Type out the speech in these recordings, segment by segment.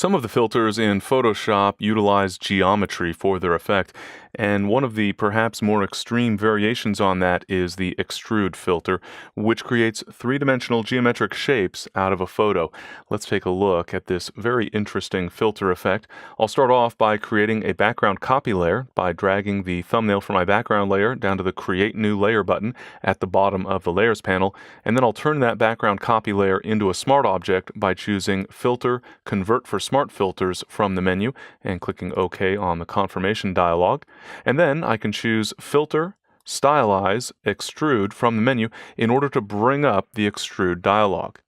Some of the filters in Photoshop utilize geometry for their effect, and one of the perhaps more extreme variations on that is the Extrude filter, which creates three-dimensional geometric shapes out of a photo. Let's take a look at this very interesting filter effect. I'll start off by creating a background copy layer by dragging the thumbnail for my background layer down to the Create New Layer button at the bottom of the Layers panel, and then I'll turn that background copy layer into a smart object by choosing Filter, Convert for Smart Filters from the menu and clicking OK on the confirmation dialog. And then I can choose Filter, Stylize, Extrude from the menu in order to bring up the Extrude dialog.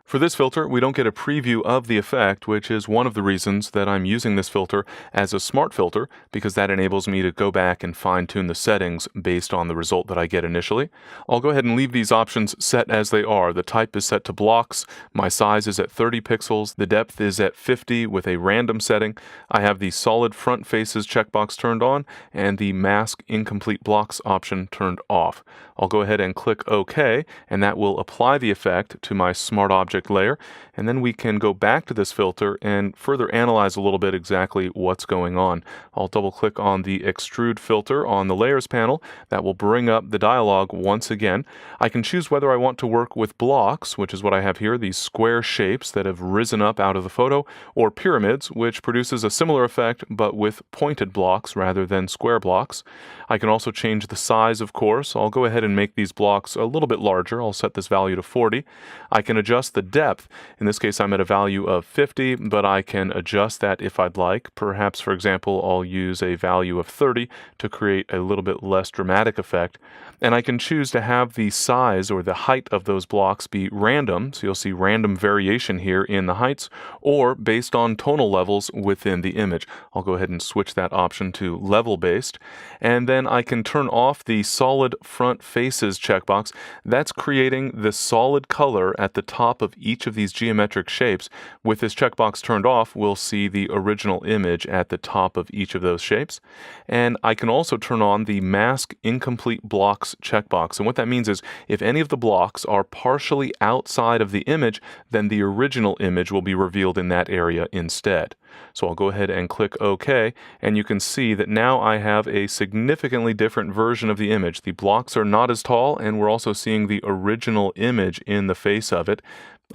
For this filter, we don't get a preview of the effect, which is one of the reasons that I'm using this filter as a smart filter, because that enables me to go back and fine-tune the settings based on the result that I get initially. I'll go ahead and leave these options set as they are. The type is set to blocks, my size is at 30 pixels, the depth is at 50 with a random setting. I have the solid front faces checkbox turned on and the mask incomplete blocks option turned off. I'll go ahead and click OK, and that will apply the effect to my smart object layer, and then we can go back to this filter and further analyze a little bit exactly what's going on. I'll double click on the Extrude filter on the Layers panel. That will bring up the dialog once again. I can choose whether I want to work with blocks, which is what I have here, these square shapes that have risen up out of the photo, or pyramids, which produces a similar effect but with pointed blocks rather than square blocks. I can also change the size, of course. I'll go ahead and make these blocks a little bit larger. I'll set this value to 40. I can adjust the depth. In this case, I'm at a value of 50, but I can adjust that if I'd like. Perhaps, for example, I'll use a value of 30 to create a little bit less dramatic effect. And I can choose to have the size or the height of those blocks be random, so you'll see random variation here in the heights, or based on tonal levels within the image. I'll go ahead and switch that option to level-based. And then I can turn off the solid front faces checkbox. That's creating the solid color at the top of each of these geometric shapes. With this checkbox turned off, we'll see the original image at the top of each of those shapes. And I can also turn on the Mask Incomplete Blocks checkbox. And what that means is if any of the blocks are partially outside of the image, then the original image will be revealed in that area instead. So I'll go ahead and click OK, and you can see that now I have a significantly different version of the image. The blocks are not as tall, and we're also seeing the original image in the face of it.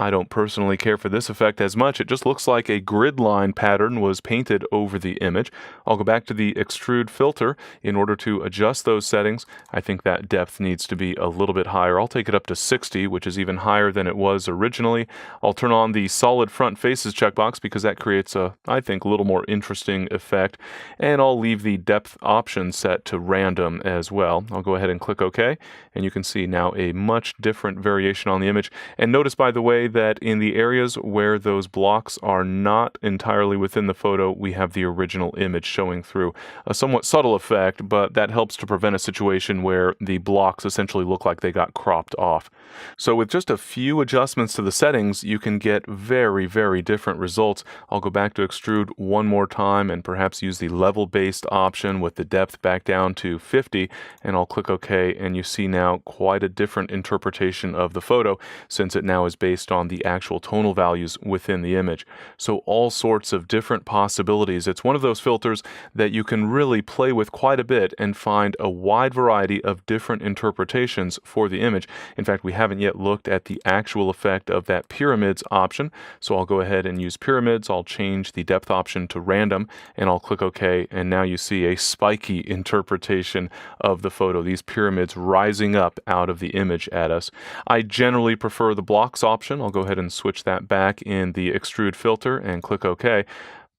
I don't personally care for this effect as much. It just looks like a grid line pattern was painted over the image. I'll go back to the Extrude filter in order to adjust those settings. I think that depth needs to be a little bit higher. I'll take it up to 60, which is even higher than it was originally. I'll turn on the solid front faces checkbox because that creates a, I think, a little more interesting effect. And I'll leave the depth option set to random as well. I'll go ahead and click OK, and you can see now a much different variation on the image. And notice, by the way, that in the areas where those blocks are not entirely within the photo, we have the original image showing through. A somewhat subtle effect, but that helps to prevent a situation where the blocks essentially look like they got cropped off. So with just a few adjustments to the settings, you can get very, very different results. I'll go back to Extrude one more time and perhaps use the level-based option with the depth back down to 50, and I'll click OK, and you see now quite a different interpretation of the photo since it now is based on the actual tonal values within the image. So all sorts of different possibilities. It's one of those filters that you can really play with quite a bit and find a wide variety of different interpretations for the image. In fact, we haven't yet looked at the actual effect of that pyramids option, so I'll go ahead and use pyramids. I'll change the depth option to random, and I'll click OK, and now you see a spiky interpretation of the photo, these pyramids rising up out of the image at us. I generally prefer the blocks option. I'll go ahead and switch that back in the Extrude filter and click OK.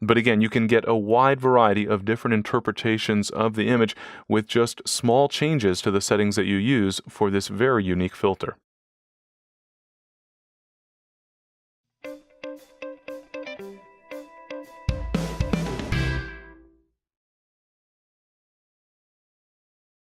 But again, you can get a wide variety of different interpretations of the image with just small changes to the settings that you use for this very unique filter.